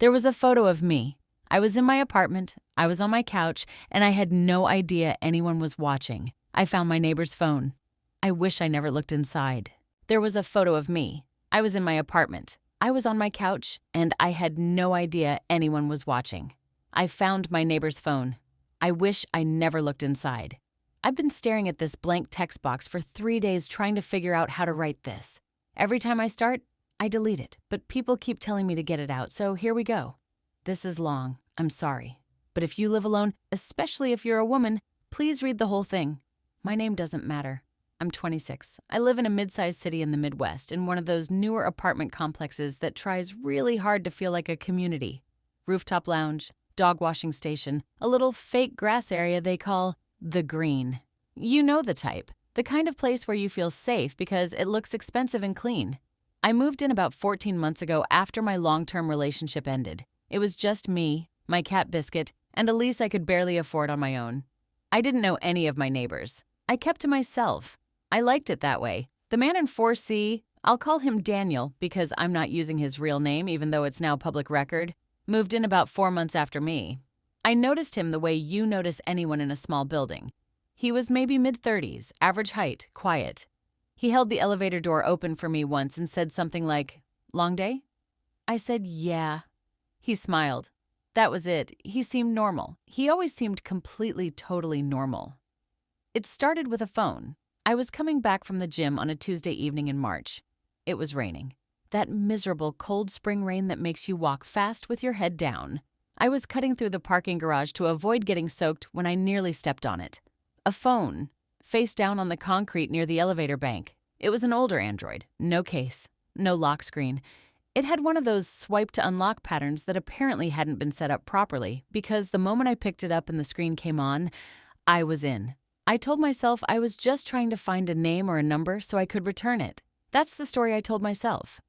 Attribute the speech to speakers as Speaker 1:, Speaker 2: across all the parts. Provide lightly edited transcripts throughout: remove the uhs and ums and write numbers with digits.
Speaker 1: There was a photo of me. I was in my apartment, I was on my couch, and I had no idea anyone was watching. I found my neighbor's phone. I wish I never looked inside. There was a photo of me. I was in my apartment, I was on my couch, and I had no idea anyone was watching. I found my neighbor's phone. I wish I never looked inside. I've been staring at this blank text box for 3 days trying to figure out how to write this. Every time I start, I delete it, but people keep telling me to get it out, so here we go. This is long, I'm sorry. But if you live alone, especially if you're a woman, please read the whole thing. My name doesn't matter. I'm 26. I live in a mid-sized city in the Midwest in one of those newer apartment complexes that tries really hard to feel like a community. Rooftop lounge, dog washing station, a little fake grass area they call the Green. You know the type, the kind of place where you feel safe because it looks expensive and clean. I moved in about 14 months ago after my long-term relationship ended. It was just me, my cat Biscuit, and a lease I could barely afford on my own. I didn't know any of my neighbors. I kept to myself. I liked it that way. The man in 4C, I'll call him Daniel because I'm not using his real name even though it's now public record, moved in about 4 months after me. I noticed him the way you notice anyone in a small building. He was maybe mid-30s, average height, quiet. He held the elevator door open for me once and said something like, "Long day?" I said, "Yeah." He smiled. That was it. He seemed normal. He always seemed completely, totally normal. It started with a phone. I was coming back from the gym on a Tuesday evening in March. It was raining. That miserable cold spring rain that makes you walk fast with your head down. I was cutting through the parking garage to avoid getting soaked when I nearly stepped on it. A phone, face down on the concrete near the elevator bank. It was an older Android, no case, no lock screen. It had one of those swipe to unlock patterns that apparently hadn't been set up properly because the moment I picked it up and the screen came on, I was in. I told myself I was just trying to find a name or a number so I could return it. That's the story I told myself.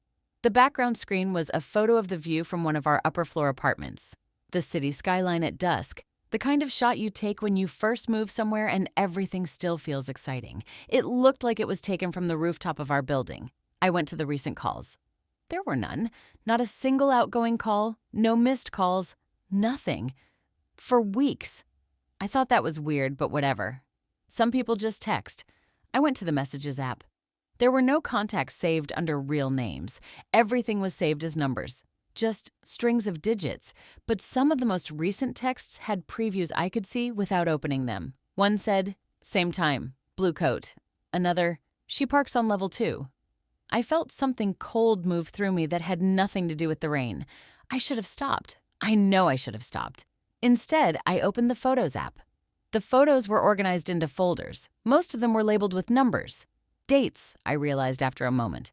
Speaker 1: The background screen was a photo of the view from one of our upper floor apartments. The city skyline at dusk, the kind of shot you take when you first move somewhere and everything still feels exciting. It looked like it was taken from the rooftop of our building. I went to the recent calls. There were none. Not a single outgoing call, no missed calls, nothing. For weeks. I thought that was weird, but whatever. Some people just text. I went to the Messages app. There were no contacts saved under real names. Everything was saved as numbers. Just strings of digits, but some of the most recent texts had previews I could see without opening them. One said, "Same time, blue coat." Another, "She parks on level 2. I felt something cold move through me that had nothing to do with the rain. I should have stopped. I know I should have stopped. Instead, I opened the Photos app. The photos were organized into folders. Most of them were labeled with numbers. Dates, I realized after a moment.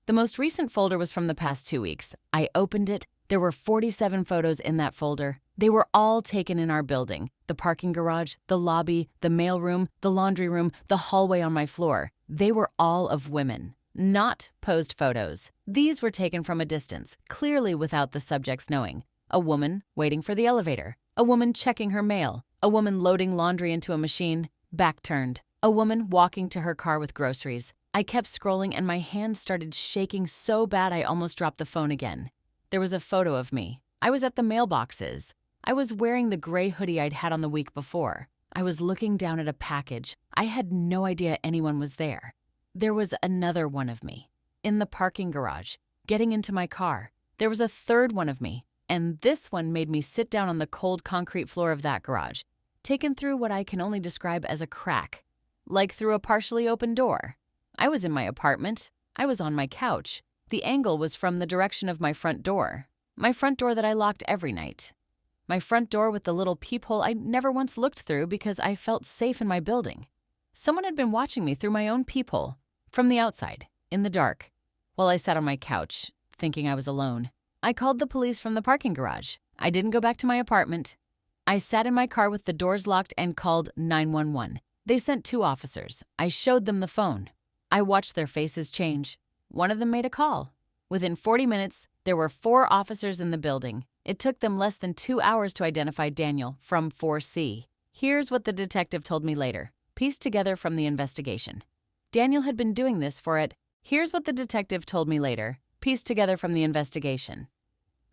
Speaker 1: The most recent folder was from the past 2 weeks. I opened it. There were 47 photos in that folder. They were all taken in our building. The parking garage, the lobby, the mailroom, the laundry room, the hallway on my floor. They were all of women, not posed photos. These were taken from a distance, clearly without the subjects knowing. A woman waiting for the elevator. A woman checking her mail. A woman loading laundry into a machine, back turned. A woman walking to her car with groceries. I kept scrolling and my hands started shaking so bad I almost dropped the phone again. There was a photo of me. I was at the mailboxes. I was wearing the gray hoodie I'd had on the week before. I was looking down at a package. I had no idea anyone was there. There was another one of me. In the parking garage, getting into my car. There was a third one of me. And this one made me sit down on the cold concrete floor of that garage, taken through what I can only describe as a crack, like through a partially open door. I was in my apartment. I was on my couch. The angle was from the direction of my front door that I locked every night. My front door with the little peephole I never once looked through because I felt safe in my building. Someone had been watching me through my own peephole, from the outside, in the dark, while I sat on my couch, thinking I was alone. I called the police from the parking garage. I didn't go back to my apartment. I sat in my car with the doors locked and called 911. They sent 2 officers. I showed them the phone. I watched their faces change. One of them made a call. Within 40 minutes, there were 4 officers in the building. It took them less than 2 hours to identify Daniel from 4C. Here's what the detective told me later, pieced together from the investigation. Daniel had been doing this for it. Here's what the detective told me later, pieced together from the investigation.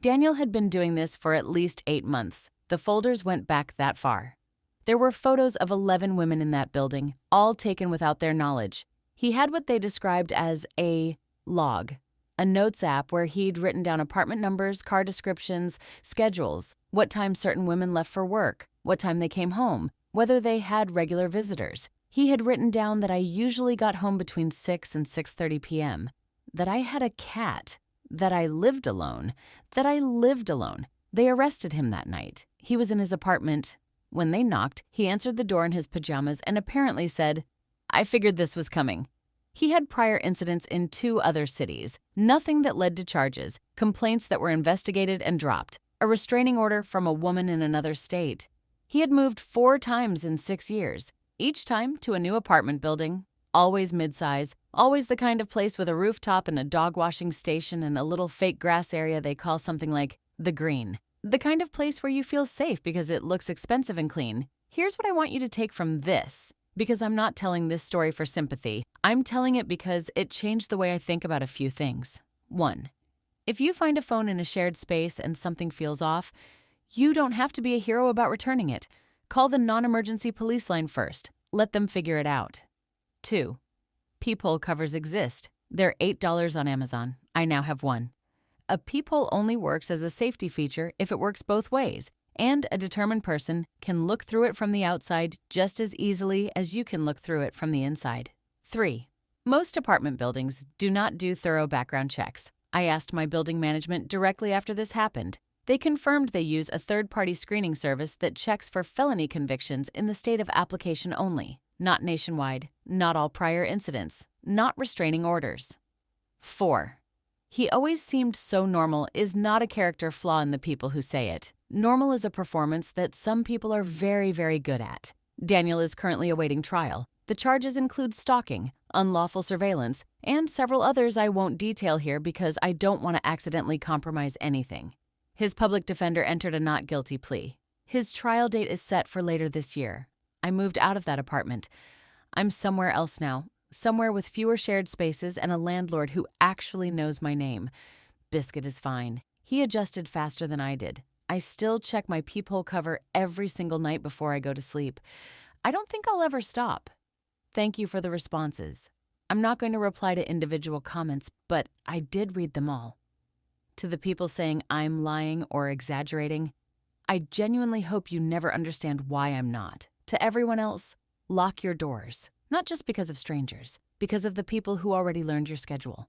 Speaker 1: Daniel had been doing this for at least 8 months. The folders went back that far. There were photos of 11 women in that building, all taken without their knowledge. He had what they described as a log, a notes app where he'd written down apartment numbers, car descriptions, schedules, what time certain women left for work, what time they came home, whether they had regular visitors. He had written down that I usually got home between 6 and 6:30 p.m., that I had a cat, that I lived alone. They arrested him that night. He was in his apartment. When they knocked, he answered the door in his pajamas and apparently said, "I figured this was coming." He had prior incidents in 2 other cities, nothing that led to charges, complaints that were investigated and dropped, a restraining order from a woman in another state. He had moved 4 times in 6 years, each time to a new apartment building, always mid-size, always the kind of place with a rooftop and a dog washing station and a little fake grass area they call something like the green. The kind of place where you feel safe because it looks expensive and clean. Here's what I want you to take from this, because I'm not telling this story for sympathy. I'm telling it because it changed the way I think about a few things. 1. If you find a phone in a shared space and something feels off, you don't have to be a hero about returning it. Call the non-emergency police line first. Let them figure it out. 2. Peephole covers exist. They're $8 on Amazon. I now have one. A peephole only works as a safety feature if it works both ways, and a determined person can look through it from the outside just as easily as you can look through it from the inside. 3. Most apartment buildings do not do thorough background checks. I asked my building management directly after this happened. They confirmed they use a third-party screening service that checks for felony convictions in the state of application only, not nationwide, not all prior incidents, not restraining orders. 4. He always seemed so normal is not a character flaw in the people who say it. Normal is a performance that some people are very, very good at. Daniel is currently awaiting trial. The charges include stalking, unlawful surveillance, and several others I won't detail here because I don't want to accidentally compromise anything. His public defender entered a not guilty plea. His trial date is set for later this year. I moved out of that apartment. I'm somewhere else now. Somewhere with fewer shared spaces and a landlord who actually knows my name. Biscuit is fine. He adjusted faster than I did. I still check my peephole cover every single night before I go to sleep. I don't think I'll ever stop. Thank you for the responses. I'm not going to reply to individual comments, but I did read them all. To the people saying I'm lying or exaggerating, I genuinely hope you never understand why I'm not. To everyone else, lock your doors. Not just because of strangers, because of the people who already learned your schedule.